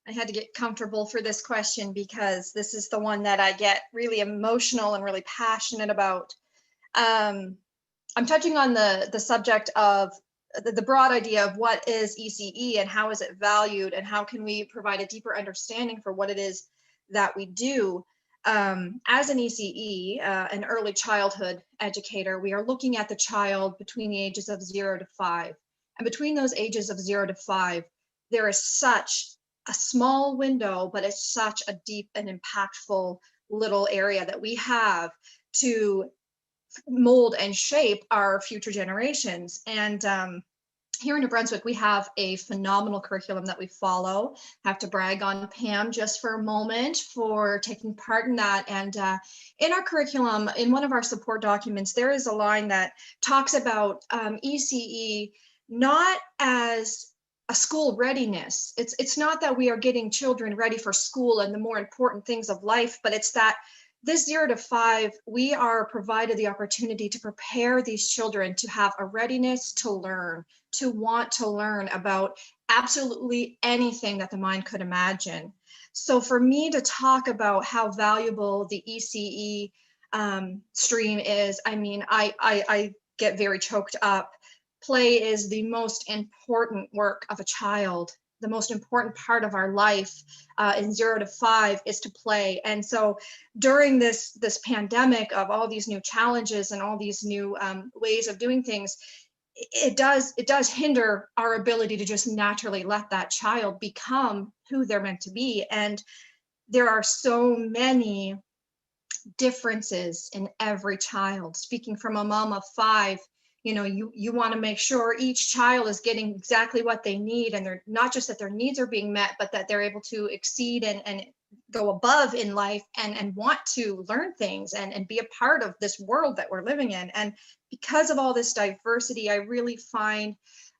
I had to get comfortable for this question because this is the one that I get really emotional and really passionate about. I'm touching on the subject of the broad idea of what is ECE and how is it valued and how can we provide a deeper understanding for what it is that we do. As an ECE, an early childhood educator, we are looking at the child between the ages of 0 to 5. And between those ages of 0 to 5, there is such a small window, but it's such a deep and impactful little area that we have to mold and shape our future generations. And here in New Brunswick, we have a phenomenal curriculum that we follow. I have to brag on Pam just for a moment for taking part in that. And in our curriculum, in one of our support documents, there is a line that talks about ECE not as a school readiness. It's not that we are getting children ready for school and the more important things of life, but it's that this 0 to 5, we are provided the opportunity to prepare these children to have a readiness to learn, to want to learn about absolutely anything that the mind could imagine. So for me to talk about how valuable the ECE stream is, I mean, I get very choked up. Play is the most important work of a child. The most important part of our life in 0 to 5 is to play. And so during this pandemic of all these new challenges and all these new ways of doing things, it does hinder our ability to just naturally let that child become who they're meant to be. And there are so many differences in every child. Speaking from a mom of 5, you know, you want to make sure each child is getting exactly what they need, and they're not just that their needs are being met, but that they're able to exceed and go above in life and want to learn things and be a part of this world that we're living in. And because of all this diversity, I really find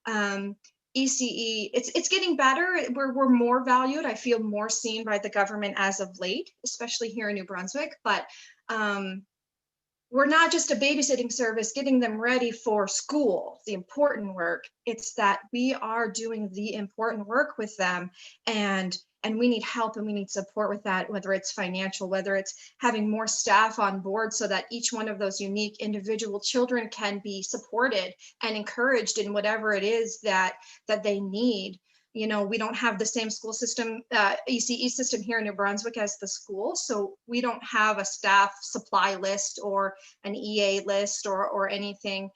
ECE, it's getting better. We're more valued. I feel more seen by the government as of late, especially here in New Brunswick. But we're not just a babysitting service getting them ready for school, the important work. It's that we are doing the important work with them, and we need help and we need support with that, whether it's financial, whether it's having more staff on board so that each one of those unique individual children can be supported and encouraged in whatever it is that they need. You know, we don't have the same school system, ECE system here in New Brunswick as the school. So we don't have a staff supply list or an EA list or anything.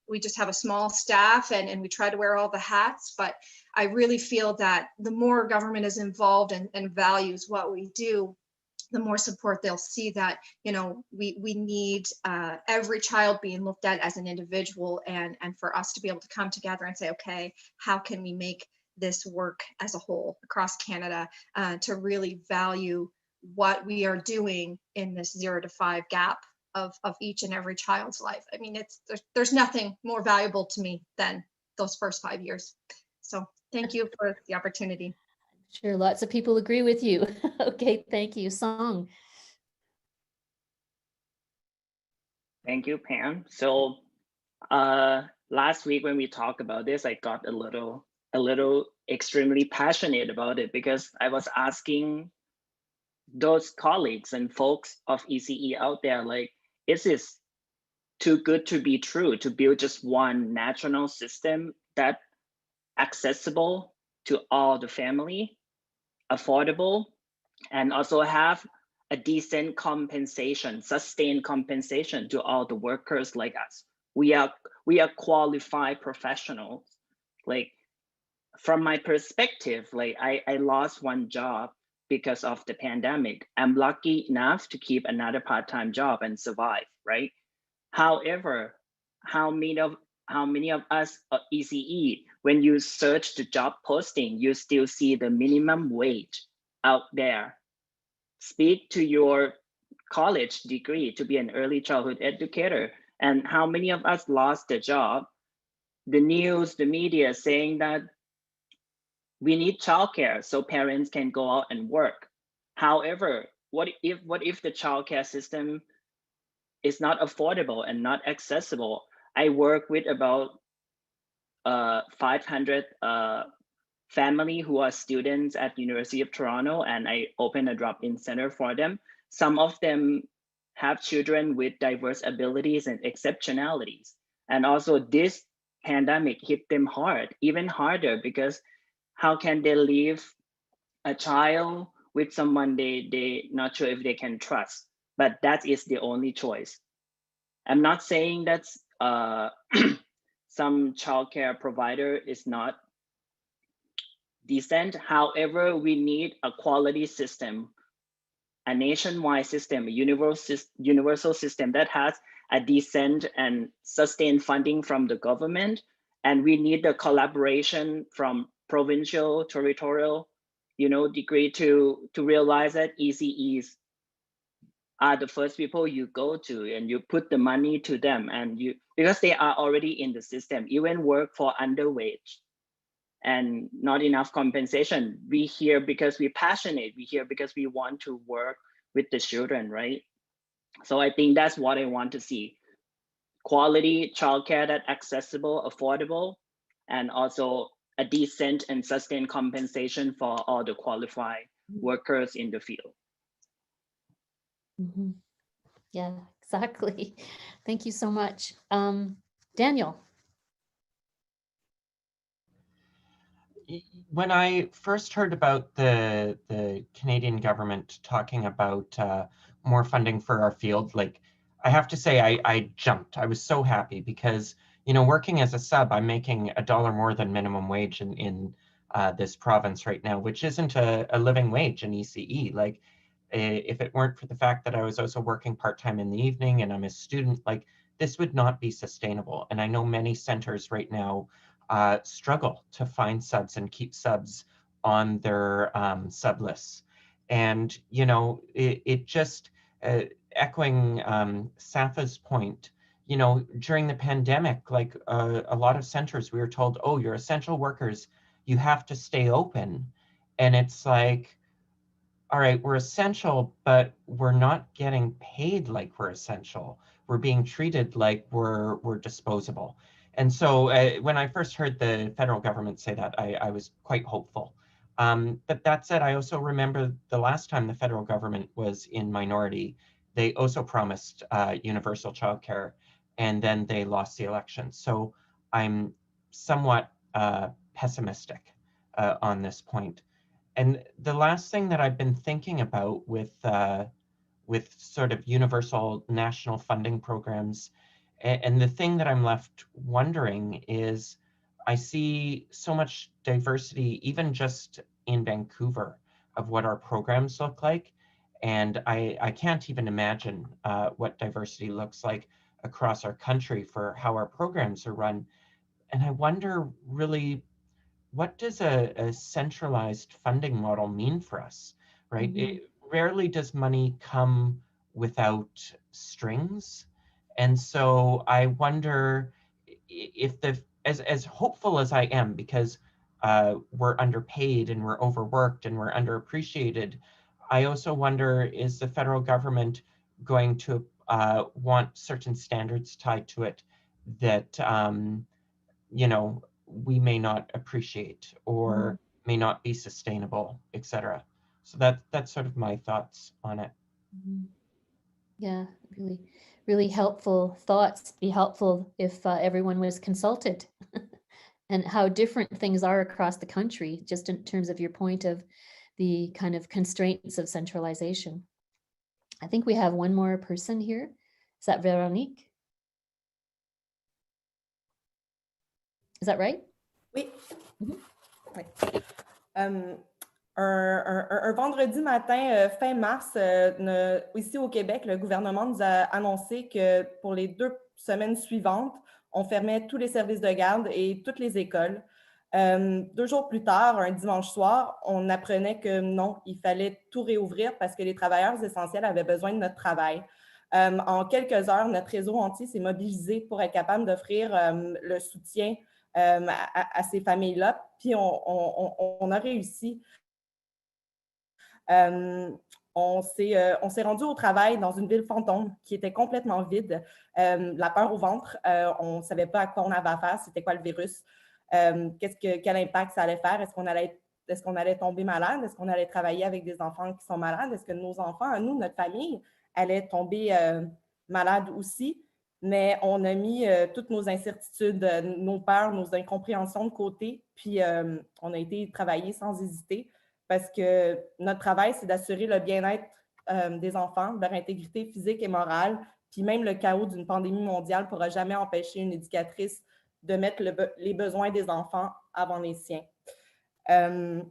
We just have a small staff and we try to wear all the hats. But I really feel that the more government is involved and values what we do, the more support they'll see that, you know, we need every child being looked at as an individual, and for us to be able to come together and say, okay, how can we make this work as a whole across Canada to really value what we are doing in this 0 to 5 gap of each and every child's life. I mean, there's nothing more valuable to me than those first 5 years. So thank you for the opportunity. Sure, lots of people agree with you. Okay, thank you. Song. Thank you, Pam. So last week when we talked about this, I got a little extremely passionate about it, because I was asking those colleagues and folks of ECE out there, like, is this too good to be true to build just one national system that accessible to all the family, affordable, and also have a decent compensation, sustained compensation to all the workers like us? We are qualified professionals. Like, from my perspective, like I lost one job because of the pandemic. I'm lucky enough to keep another part-time job and survive, right? However, how many of us at ECE, when you search the job posting, you still see the minimum wage out there? Speak to your college degree to be an early childhood educator, and how many of us lost the job? The news, the media saying that we need childcare so parents can go out and work. However, what if the childcare system is not affordable and not accessible? I work with about 500 family who are students at University of Toronto, and I open a drop-in center for them. Some of them have children with diverse abilities and exceptionalities. And also this pandemic hit them hard, even harder, because how can they leave a child with someone they not sure if they can trust, but that is the only choice. I'm not saying that's some childcare provider is not decent. However, we need a quality system, a nationwide system, a universal system that has a decent and sustained funding from the government. And we need the collaboration from provincial, territorial, degree to realize that ECEs are the first people you go to, and you put the money to them, and because they are already in the system, even work for underwage and not enough compensation. We here because we're passionate. We here because we want to work with the children, right? So I think that's what I want to see. Quality childcare that accessible, affordable, and also a decent and sustained compensation for all the qualified workers in the field. Mm-hmm. Yeah, exactly. Thank you so much. Daniel. When I first heard about the Canadian government talking about more funding for our field, like, I have to say I jumped. I was so happy because, working as a sub, I'm making $1 more than minimum wage in this province right now, which isn't a living wage in ECE. Like, if it weren't for the fact that I was also working part-time in the evening and I'm a student, like, this would not be sustainable. And I know many centers right now struggle to find subs and keep subs on their sub lists. And, it just, echoing Safa's point, during the pandemic, like a lot of centers, we were told, oh, you're essential workers, you have to stay open. And it's like, all right, we're essential, but we're not getting paid like we're essential. We're being treated like we're disposable. And so when I first heard the federal government say that, I was quite hopeful. But that said, I also remember the last time the federal government was in minority, they also promised universal childcare, and then they lost the election. So I'm somewhat pessimistic on this point. And the last thing that I've been thinking about with sort of universal national funding programs, and the thing that I'm left wondering is, I see so much diversity, even just in Vancouver, of what our programs look like. And I can't even imagine what diversity looks like across our country for how our programs are run. And I wonder really, what does a centralized funding model mean for us, right? Mm-hmm. Rarely does money come without strings. And so I wonder if as hopeful as I am, because we're underpaid and we're overworked and we're underappreciated, I also wonder, is the federal government going to want certain standards tied to it that, we may not appreciate or may not be sustainable, etc. So that's sort of my thoughts on it. Mm-hmm. Yeah, really, really helpful thoughts. Be helpful if everyone was consulted and how different things are across the country, just in terms of your point of the kind of constraints of centralization. I think we have one more person here. Is that Véronique? Is that right? Oui. Mhm. Oui. Un vendredi matin, fin mars, ici au Québec, le gouvernement nous a annoncé que pour les 2 semaines suivantes, on fermait tous les services de garde et toutes les écoles. 2 jours plus tard, un dimanche soir, on apprenait que non, il fallait tout réouvrir parce que les travailleurs essentiels avaient besoin de notre travail. En quelques heures, notre réseau entier s'est mobilisé pour être capable d'offrir le soutien à ces familles-là. Puis on a réussi. On s'est rendu au travail dans une ville fantôme qui était complètement vide. La peur au ventre, on ne savait pas à quoi on avait affaire, c'était quoi le virus. quel impact ça allait faire, est-ce qu'on allait tomber malade, est-ce qu'on allait travailler avec des enfants qui sont malades, est-ce que nos enfants, à nous, notre famille, allaient tomber malades aussi, mais on a mis toutes nos incertitudes, nos peurs, nos incompréhensions de côté, puis on a été travailler sans hésiter parce que notre travail, c'est d'assurer le bien-être des enfants, leur intégrité physique et morale, puis même le chaos d'une pandémie mondiale ne pourra jamais empêcher une éducatrice de mettre les besoins des enfants avant les siens. Pendant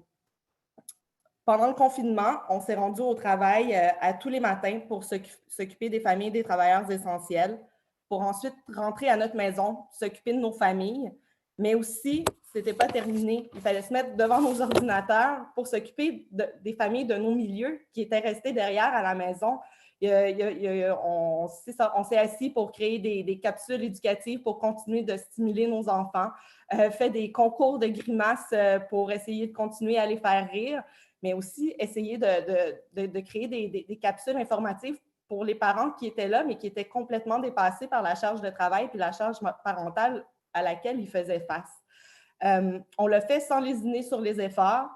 le confinement, on s'est rendu au travail à tous les matins pour s'occuper des familles des travailleurs essentiels, pour ensuite rentrer à notre maison, s'occuper de nos familles, mais aussi, ce n'était pas terminé. Il fallait se mettre devant nos ordinateurs pour s'occuper des familles de nos milieux qui étaient restées derrière à la maison. On s'est assis pour créer des capsules éducatives pour continuer de stimuler nos enfants, fait des concours de grimaces pour essayer de continuer à les faire rire, mais aussi essayer de créer des capsules informatives pour les parents qui étaient là, mais qui étaient complètement dépassés par la charge de travail puis la charge parentale à laquelle ils faisaient face. On le fait sans lésiner sur les efforts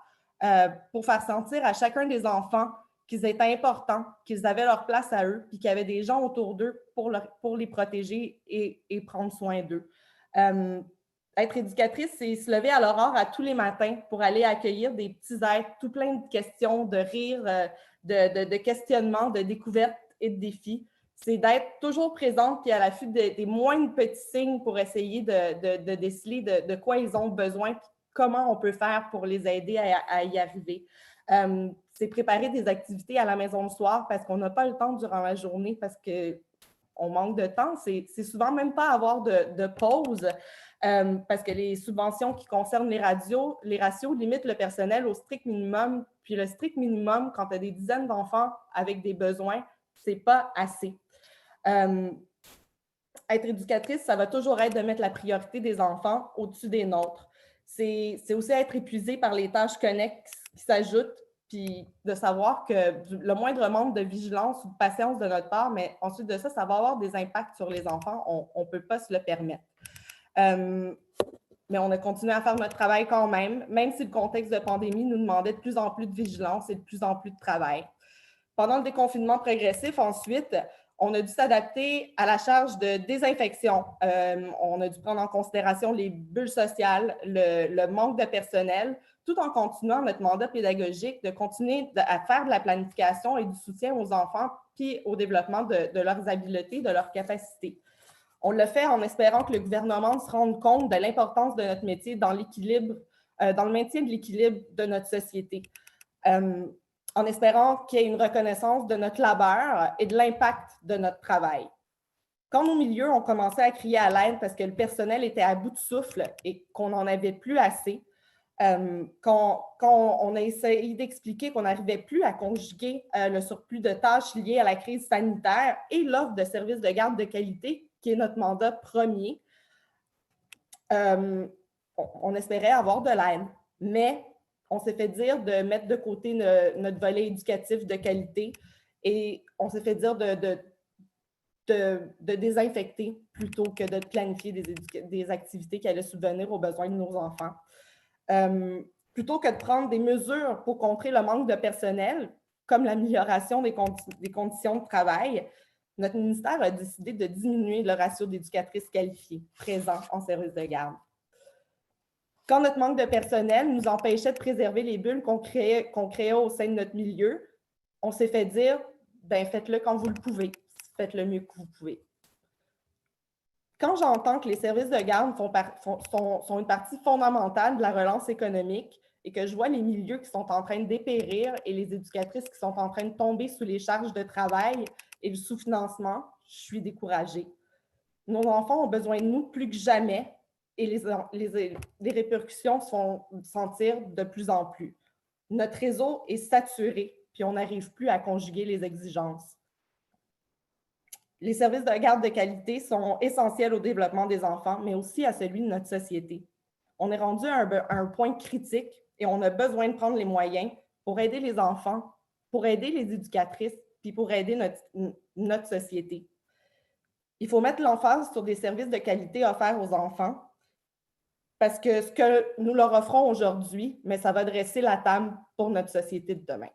pour faire sentir à chacun des enfants qu'ils étaient importants, qu'ils avaient leur place à eux, puis qu'il y avait des gens autour d'eux pour les protéger et prendre soin d'eux. Être éducatrice, c'est se lever à l'aurore à tous les matins pour aller accueillir des petits êtres, tout plein de questions, de rires, de questionnements, de découvertes et de défis. C'est d'être toujours présente puis à l'affût des moindres petits signes pour essayer de déceler de quoi ils ont besoin, puis comment on peut faire pour les aider à y arriver. C'est préparer des activités à la maison le soir parce qu'on n'a pas le temps durant la journée parce qu'on manque de temps. C'est souvent même pas avoir de pause parce que les subventions qui concernent les ratios limitent le personnel au strict minimum. Puis le strict minimum, quand tu as des dizaines d'enfants avec des besoins, c'est pas assez. Être éducatrice, ça va toujours être de mettre la priorité des enfants au-dessus des nôtres. C'est aussi être épuisé par les tâches connexes qui s'ajoutent, puis de savoir que le moindre manque de vigilance ou de patience de notre part, mais ensuite de ça, ça va avoir des impacts sur les enfants. On ne peut pas se le permettre. Mais on a continué à faire notre travail quand même si le contexte de pandémie nous demandait de plus en plus de vigilance et de plus en plus de travail. Pendant le déconfinement progressif, ensuite, on a dû s'adapter à la charge de désinfection. On a dû prendre en considération les bulles sociales, le manque de personnel, tout en continuant notre mandat pédagogique de continuer à faire de la planification et du soutien aux enfants puis au développement de leurs habiletés, de leurs capacités. On le fait en espérant que le gouvernement se rende compte de l'importance de notre métier dans l'équilibre, dans le maintien de l'équilibre de notre société. En espérant qu'il y ait une reconnaissance de notre labeur et de l'impact de notre travail. Quand nos milieux ont commencé à crier à l'aide parce que le personnel était à bout de souffle et qu'on n'en avait plus assez, quand on a essayé d'expliquer qu'on n'arrivait plus à conjuguer le surplus de tâches liées à la crise sanitaire et l'offre de services de garde de qualité, qui est notre mandat premier, on espérait avoir de l'aide, mais on s'est fait dire de mettre de côté notre volet éducatif de qualité et on s'est fait dire de désinfecter plutôt que de planifier des activités qui allaient subvenir aux besoins de nos enfants. Plutôt que de prendre des mesures pour contrer le manque de personnel, comme l'amélioration des conditions de travail, notre ministère a décidé de diminuer le ratio d'éducatrices qualifiées présents en service de garde. Quand notre manque de personnel nous empêchait de préserver les bulles qu'on créait au sein de notre milieu, on s'est fait dire, ben faites-le quand vous le pouvez, faites le mieux que vous pouvez. Quand j'entends que les services de garde sont une partie fondamentale de la relance économique et que je vois les milieux qui sont en train de dépérir et les éducatrices qui sont en train de tomber sous les charges de travail et le sous-financement, je suis découragée. Nos enfants ont besoin de nous plus que jamais et les répercussions se font sentir de plus en plus. Notre réseau est saturé, puis on n'arrive plus à conjuguer les exigences. Les services de garde de qualité sont essentiels au développement des enfants, mais aussi à celui de notre société. On est rendu à un point critique et on a besoin de prendre les moyens pour aider les enfants, pour aider les éducatrices, puis pour aider notre société. Il faut mettre l'emphase sur des services de qualité offerts aux enfants parce que ce que nous leur offrons aujourd'hui, mais ça va dresser la table pour notre société de demain.